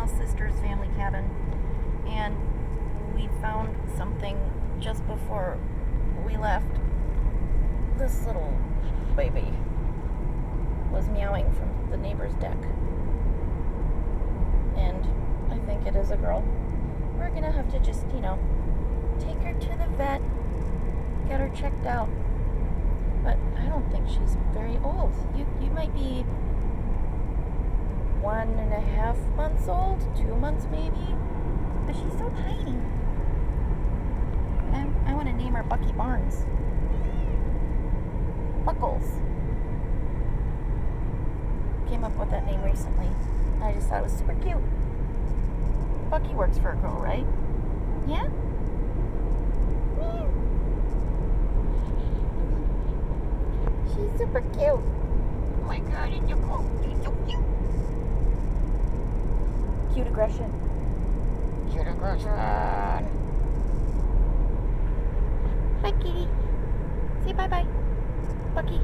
sister's family cabin, and we found something just before we left. This little baby was meowing from the neighbor's deck, and I think it is a girl. We're gonna have to just, take her to the vet, get her checked out. But I don't think she's very old. You might be 1.5 months old, 2 months maybe, but she's so tiny. I want to name her Bucky Barnes. Buckles. Came up with that name recently. I just thought it was super cute. Bucky works for a girl, right? Yeah? She's super cute. Oh my god, it's so cool. She's so cute. Cute aggression. Cute aggression. Bye, kitty. Say bye-bye. Bucky.